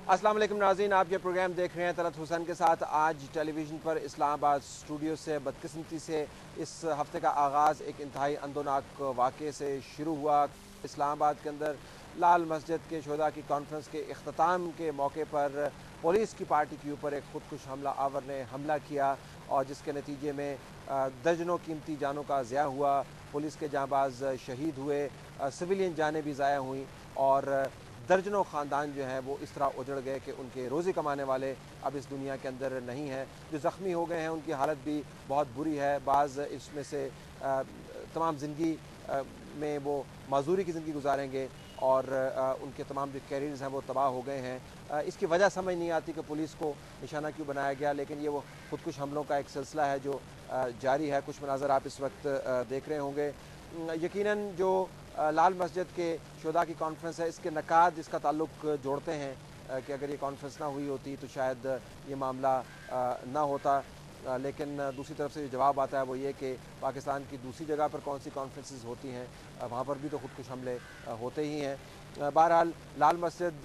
अस्सलाम वालेकुम नाज़रीन, आप ये प्रोग्राम देख रहे हैं तलत हुसैन के साथ। आज टेलीविज़न पर इस्लामाबाद स्टूडियो से बदकिस्मती से इस हफ़्ते का आगाज़ एक इंतहाई अंदोनाक वाक़े से शुरू हुआ। इस्लामाबाद के अंदर लाल मस्जिद के शोधा की कॉन्फ्रेंस के इख्तिताम के मौके पर पुलिस की पार्टी के ऊपर एक खुदकुश हमला आवर ने हमला किया और जिसके नतीजे में दर्जनों कीमती जानों का ज़िया हुआ। पुलिस के जांबाज शहीद हुए, सिविलियन जानें भी ज़ाया हुई और दर्जनों ख़ानदान जो हैं वो इस तरह उजड़ गए कि उनके रोज़ी कमाने वाले अब इस दुनिया के अंदर नहीं हैं। जो ज़ख्मी हो गए हैं उनकी हालत भी बहुत बुरी है। बाज़ इसमें से तमाम ज़िंदगी में वो माजूरी की ज़िंदगी गुजारेंगे और उनके तमाम जो कैरियर्स हैं वो तबाह हो गए हैं। इसकी वजह समझ नहीं आती कि पुलिस को निशाना क्यों बनाया गया, लेकिन ये वो खुदकुश हमलों का एक सिलसिला है जो जारी है। कुछ मनाज़र आप इस वक्त देख रहे होंगे। यकीनन जो लाल मस्जिद के शोधा की कॉन्फ्रेंस है, इसके नकाद इसका ताल्लुक़ जोड़ते हैं कि अगर ये कॉन्फ्रेंस ना हुई होती तो शायद ये मामला ना होता। लेकिन दूसरी तरफ से जो जवाब आता है वो ये कि पाकिस्तान की दूसरी जगह पर कौन सी कॉन्फ्रेंसेस होती हैं, वहाँ पर भी तो खुदकुश हमले होते ही हैं। बहरहाल लाल मस्जिद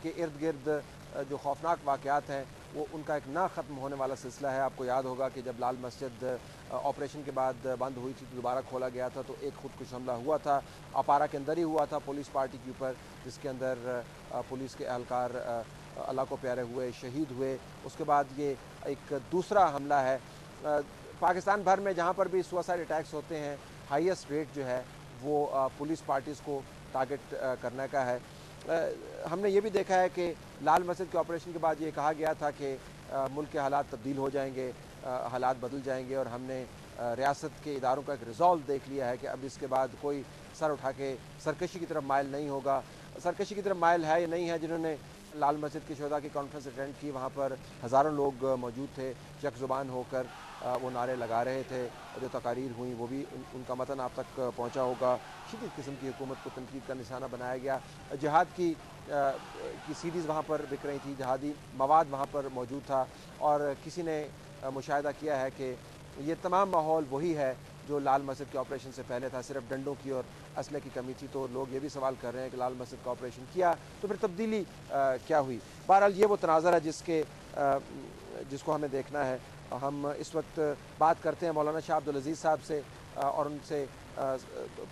के इर्द गिर्द जो खौफनाक वाक़यात हैं वो उनका एक ना ख़त्म होने वाला सिलसिला है। आपको याद होगा कि जब लाल मस्जिद ऑपरेशन के बाद बंद हुई थी तो दोबारा खोला गया था तो एक खुदकुश हमला हुआ था, अपारा के अंदर ही हुआ था पुलिस पार्टी के ऊपर, जिसके अंदर पुलिस के एहलकार अल्लाह को प्यारे हुए, शहीद हुए। उसके बाद ये एक दूसरा हमला है पाकिस्तान भर में जहाँ पर भी सुसाइड अटैक्स होते हैं, हाईएस्ट रेट जो है वो पुलिस पार्टीज़ को टारगेट करने का है। हमने ये भी देखा है कि लाल मस्जिद के ऑपरेशन के बाद ये कहा गया था कि मुल्क के हालात तब्दील हो जाएंगे, हालात बदल जाएंगे और हमने रियासत के इदारों का एक रिजॉल्व देख लिया है कि अब इसके बाद कोई सर उठा के सरकशी की तरफ माइल नहीं होगा। सरकशी की तरफ माइल है या नहीं है? जिन्होंने लाल मस्जिद की शोधा की कॉन्फ्रेंस अटेंड की वहाँ पर हज़ारों लोग मौजूद थे, यक ज़ुबान होकर वो नारे लगा रहे थे। जो तकारीर हुई वो भी उनका मतन आप तक पहुँचा होगा। शदीद किस्म की हुकूमत को तनकीद का निशाना बनाया गया। जिहाद की सीडीज़ वहाँ पर बिक रही थी, जिहादी मवाद वहाँ पर मौजूद था और किसी ने मुशाहिदा किया है कि ये तमाम माहौल वही है जो लाल मस्जिद के ऑपरेशन से पहले था, सिर्फ डंडों की और असले की कमी थी। तो लोग ये भी सवाल कर रहे हैं कि लाल मस्जिद का ऑपरेशन किया तो फिर तब्दीली क्या हुई। बहरहाल ये वो तनाज़र है जिसको हमें देखना है। हम इस वक्त बात करते हैं मौलाना शाह अब्दुल अज़ीज़ साहब से और उनसे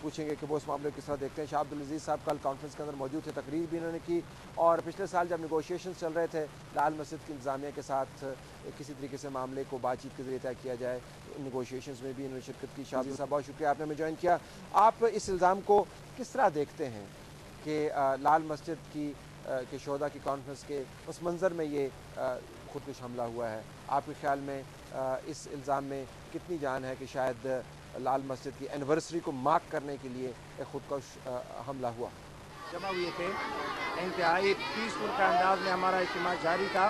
पूछेंगे कि वो इस मामले को किस तरह देखते हैं। शाह अब्दुल अज़ीज़ साहब कल कॉन्फ्रेंस के अंदर मौजूद थे, तकरीर भी इन्होंने की और पिछले साल जब निगोशिएशन चल रहे थे लाल मस्जिद की इंतज़ामिया के साथ किसी तरीके से मामले को बातचीत के ज़रिए तय किया जाए, निगोशिएशन में भी इन्होंने शिरकत की। शाह साहब बहुत शुक्रिया, आपने हमें ज्वाइन किया। आप इस इल्ज़ाम को किस तरह देखते हैं कि लाल मस्जिद के शोधा की कॉन्फ्रेंस के उस मंज़र में ये खुदकुश हमला हुआ है? आपके ख्याल में इस इल्ज़ाम में कितनी जान है कि शायद लाल मस्जिद की एनिवर्सरी को मार्क करने के लिए एक खुदकुश हमला हुआ? जमा हुए थे, इंतहाई पीसफुल का अंदाज में हमारा इज्तिमा जारी था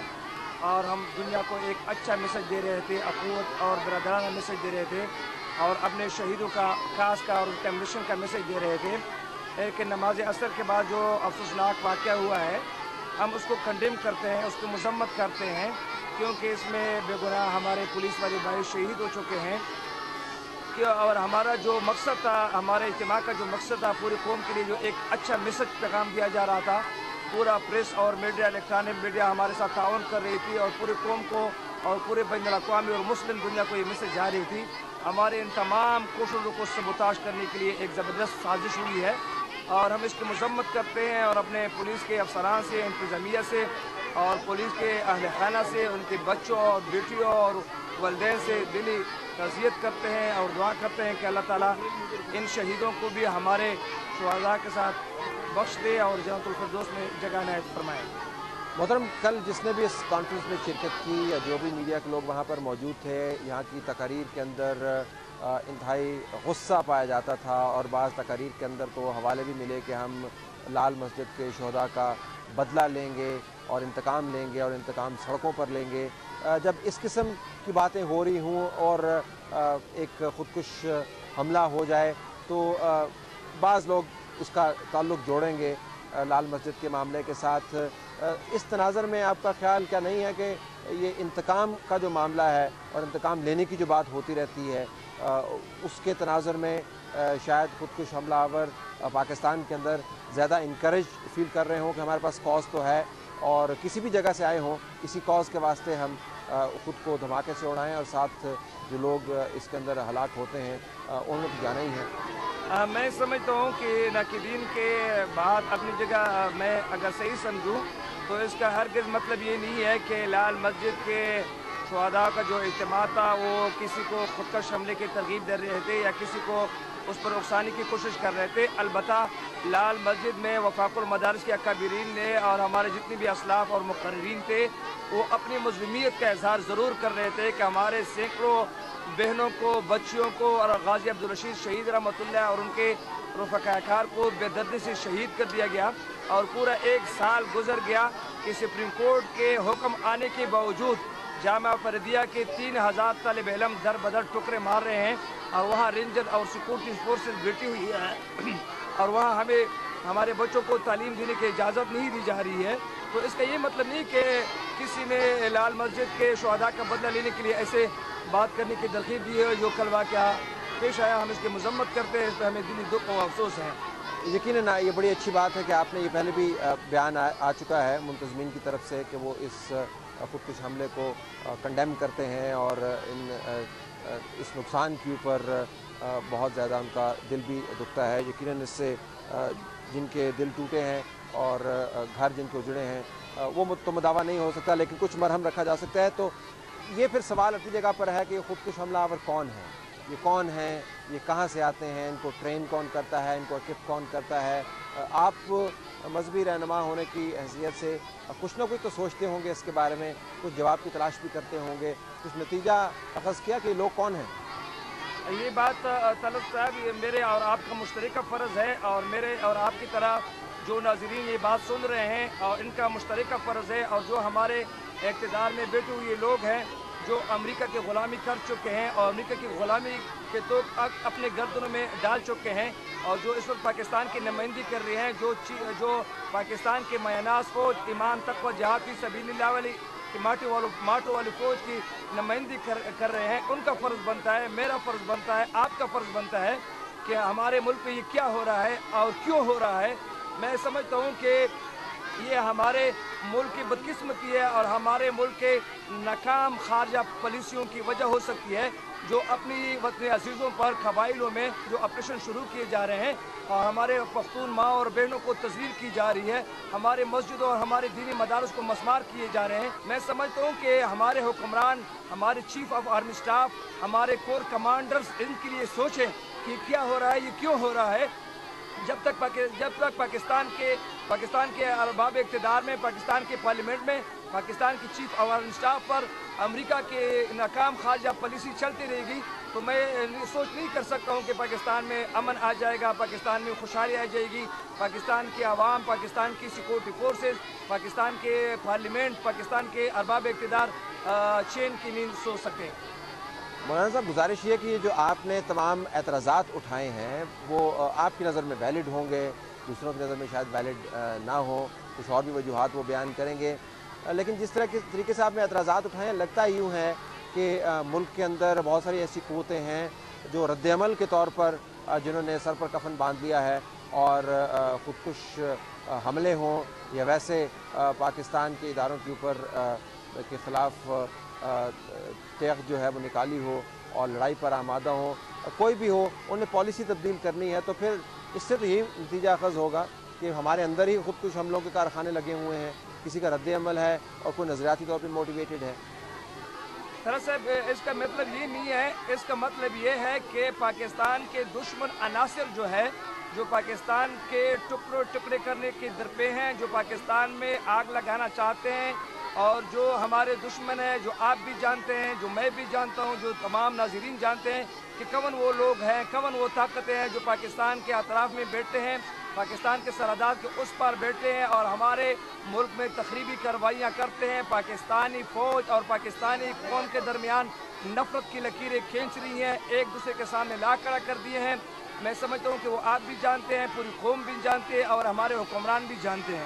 और हम दुनिया को एक अच्छा मैसेज दे रहे थे, अखुवत और बरदराना मैसेज दे रहे थे और अपने शहीदों का खास का और उनके मिशन का मैसेज दे रहे थे। लेकिन नमाज असर के बाद जो अफसोसनाक वाक़या हुआ है हम उसको कंडेम करते हैं, उसको मजम्मत करते हैं, क्योंकि इसमें बेगुनाह हमारे पुलिस वाले भाई शहीद हो चुके हैं कि और हमारा जो मकसद था, हमारे इज्तिमा का जो मकसद था, पूरी कौम के लिए जो एक अच्छा मैसेज पैगाम दिया जा रहा था, पूरा प्रेस और मीडिया, इलेक्ट्रॉनिक मीडिया हमारे साथ ताउन कर रही थी और पूरी कौम को और पूरे बैनुल-अक़वामी और मुस्लिम दुनिया को ये मैसेज जा रही थी। हमारे इन तमाम कोशिशों को सबूताज करने के लिए एक ज़बरदस्त साजिश हुई है और हम इसकी मजम्मत करते हैं और अपने पुलिस के अफसरान से, इंतज़ामिया से और पुलिस के अहल खाना से, उनके बच्चों और बेटियों और वालिदैन से दिली तज़ियत करते हैं और दुआ करते हैं कि अल्लाह ताला इन शहीदों को भी हमारे शुहदा के साथ बख्श दे और जन्नतुल फिरदौस में जगह इनायत फरमाए। मोहतरम, कल जिसने भी इस कॉन्फ्रेंस में शिरकत की या जो भी मीडिया के लोग वहाँ पर मौजूद थे, यहाँ की तकारीर के अंदर इंतहाई गुस्सा पाया जाता था और बाज़ तकारीर के अंदर तो हवाले भी मिले कि हम लाल मस्जिद के शोहदा का बदला लेंगे और इंतकाम लेंगे और इंतकाम सड़कों पर लेंगे। जब इस किस्म की बातें हो रही हों और एक ख़ुदकुश हमला हो जाए तो बाज़ लोग इसका ताल्लुक़ जोड़ेंगे लाल मस्जिद के मामले के साथ। इस तनाज़र में आपका ख्याल क्या नहीं है कि ये इंतकाम का जो मामला है और इंतकाम लेने की जो बात होती रहती है उसके तनाज़र में शायद ख़ुदकुश हमलावर पाकिस्तान के अंदर ज़्यादा इनकरेज फील कर रहे हों कि हमारे पास कॉज तो है اور کسی بھی جگہ سے آئے ہوں اسی کاز کے واسطے ہم خود کو دھماکے سے اڑائیں، اور ساتھ جو لوگ اس کے اندر ہلاک ہوتے ہیں ان کو جانا ہی ہے۔ میں سمجھتا ہوں کہ ناقدین کے بات اپنی جگہ میں اگر صحیح سمجھوں تو اس کا ہرگز مطلب یہ نہیں ہے کہ لال مسجد کے شہداء کا جو اجتماع تھا وہ کسی کو خودکش حملے کی ترغیب دے رہے تھے یا کسی کو اس پر اکسانے کی کوشش کر رہے تھے۔ البتہ لال مسجد میں وفاق المدارس کے اکابرین نے اور ہمارے جتنے بھی اسلاف اور مقررین تھے وہ اپنی مظلومیت کا اظہار ضرور کر رہے تھے کہ ہمارے سینکڑوں بہنوں کو، بچیوں کو اور غازی عبدالرشید شہید رحمۃ اللہ اور ان کے رفقا کار کو بے دردی سے شہید کر دیا گیا، اور پورا 1 سال گزر گیا کہ سپریم کورٹ کے حکم آنے کے باوجود جامعہ فردیہ کے 3000 طالب علم در بدر ٹکرے مار رہے ہیں، اور وہاں رینجر اور سیکورٹی فورسز بیٹھی ہوئی ہے اور وہاں ہمیں ہمارے بچوں کو تعلیم دینے کی اجازت نہیں دی جا رہی ہے۔ تو اس کا یہ مطلب نہیں کہ کسی نے لال مسجد کے شہداء کا بدلہ لینے کے لیے ایسے بات کرنے کی ترغیب دی ہے۔ جو کل واقعہ پیش آیا ہم اس کی مذمت کرتے ہیں، اس پہ ہمیں دلی دکھ و افسوس ہے۔ یقیناً یہ بڑی اچھی بات ہے کہ آپ نے یہ پہلے بھی بیان آ چکا ہے منتظمین کی طرف سے کہ وہ اس خودکش حملے کو کنڈیم کرتے ہیں، اور اس نقصان کے اوپر بہت زیادہ ان کا دل بھی دکھتا ہے۔ یقیناً اس سے جن کے دل ٹوٹے ہیں اور گھر جن کے اجڑے ہیں وہ تو مداوع نہیں ہو سکتا، لیکن کچھ مرہم رکھا جا سکتا ہے۔ تو یہ پھر سوال اپنی جگہ پر ہے کہ یہ خودکش حملہ آور کون ہے، یہ کون ہیں، یہ کہاں سے آتے ہیں، ان کو ٹرین کون کرتا ہے، ان کو اکپ کون کرتا ہے۔ آپ مذہبی رہنما ہونے کی حیثیت سے کچھ نہ کچھ تو سوچتے ہوں گے اس کے بارے میں، کچھ جواب کی تلاش بھی کرتے ہوں گے، کچھ نتیجہ اخذ کیا کہ یہ لوگ کون ہیں؟ یہ بات طلعت صاحب یہ میرے اور آپ کا مشترکہ فرض ہے، اور میرے اور آپ کی طرح جو ناظرین یہ بات سن رہے ہیں اور ان کا مشترکہ فرض ہے، اور جو ہمارے اقتدار میں بیٹھے ہوئے لوگ ہیں جو امریکہ کی غلامی کر چکے ہیں اور امریکہ کی غلامی کے تو اپنے گردنوں میں ڈال چکے ہیں، اور جو اس وقت پاکستان کی نمائندگی کر رہے ہیں، جو پاکستان کے مایاناز فوج ایمان تقوی جہاد فی سبیل اللہ والی کہ ماٹو والی فوج کی نمائندگی کر رہے ہیں، ان کا فرض بنتا ہے، میرا فرض بنتا ہے، آپ کا فرض بنتا ہے کہ ہمارے ملک میں یہ کیا ہو رہا ہے اور کیوں ہو رہا ہے۔ میں سمجھتا ہوں کہ یہ ہمارے ملک کی بدقسمتی ہے اور ہمارے ملک کے ناکام خارجہ پالیسیوں کی وجہ ہو سکتی ہے، جو اپنی وطن عزیزوں پر قبائلوں میں جو آپریشن شروع کیے جا رہے ہیں اور ہمارے پختون ماں اور بہنوں کو تذلیل کی جا رہی ہے، ہمارے مسجدوں اور ہمارے دینی مدارس کو مسمار کیے جا رہے ہیں۔ میں سمجھتا ہوں کہ ہمارے حکمران، ہمارے چیف آف آرمی سٹاف، ہمارے کور کمانڈرز ان کے لیے سوچیں کہ کیا ہو رہا ہے، یہ کیوں ہو رہا ہے۔ جب تک پاکستان کے ارباب اقتدار میں، پاکستان کے پارلیمنٹ میں، پاکستان کی چیف آف آرمی سٹاف پر امریکہ کے ناکام خارجہ پالیسی چلتی رہے گی تو میں سوچ نہیں کر سکتا ہوں کہ پاکستان میں امن آ جائے گا، پاکستان میں خوشحالی آ جائے گی، پاکستان کے عوام، پاکستان کی سیکورٹی فورسز، پاکستان کے پارلیمنٹ، پاکستان کے ارباب اقتدار چین کی نیند سو سکیں۔ مولانا صاحب، گزارش یہ کہ یہ جو آپ نے تمام اعتراضات اٹھائے ہیں وہ آپ کی نظر میں ویلڈ ہوں گے، دوسروں کی نظر میں شاید ویلڈ نہ ہو، کچھ اور بھی وجوہات وہ بیان کریں گے، لیکن جس طریقے سے آپ نے اعتراضات اٹھائے ہیں لگتا یوں ہے کہ ملک کے اندر بہت ساری ایسی قوتیں ہیں جو رد عمل کے طور پر جنہوں نے سر پر کفن باندھ لیا ہے اور خودکش حملے ہوں یا ویسے پاکستان کے اداروں کے اوپر کے خلاف تیغ جو ہے وہ نکالی ہو اور لڑائی پر آمادہ ہوں، کوئی بھی ہو، انہیں پالیسی تبدیل کرنی ہے، تو پھر اس سے تو یہی نتیجہ اخذ ہوگا کہ ہمارے اندر ہی خودکش حملوں کے کارخانے لگے ہوئے ہیں، کسی کا رد عمل ہے اور کوئی نظریاتی طور پہ موٹیویٹڈ ہے۔ دراصل اس کا مطلب یہ نہیں ہے، اس کا مطلب یہ ہے کہ پاکستان کے دشمن عناصر جو ہے، جو پاکستان کے ٹکڑے کرنے کے درپے ہیں، جو پاکستان میں آگ لگانا چاہتے ہیں، اور جو ہمارے دشمن ہیں، جو آپ بھی جانتے ہیں، جو میں بھی جانتا ہوں، جو تمام ناظرین جانتے ہیں کہ کون وہ لوگ ہیں، کون وہ طاقتیں ہیں جو پاکستان کے اطراف میں بیٹھتے ہیں، پاکستان کے سرحدات کے اس پار بیٹھے ہیں اور ہمارے ملک میں تخریبی کارروائیاں کرتے ہیں، پاکستانی فوج اور پاکستانی قوم کے درمیان نفرت کی لکیریں کھینچ رہی ہیں، ایک دوسرے کے سامنے لا کھڑا کر دیے ہیں۔ میں سمجھتا ہوں کہ وہ آپ بھی جانتے ہیں، پوری قوم بھی جانتے ہیں اور ہمارے حکمران بھی جانتے ہیں۔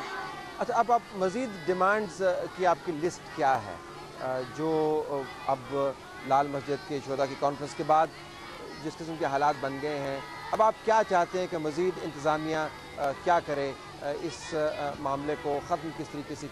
اچھا، اب آپ مزید ڈیمانڈز کی آپ کی لسٹ کیا ہے جو اب لال مسجد کے شہداء کی کانفرنس کے بعد جس قسم کے حالات بن گئے ہیں، اب آپ کیا چاہتے ہیں کہ مزید انتظامیہ کیا کرے، اس معاملے کو ختم کس طریقے سے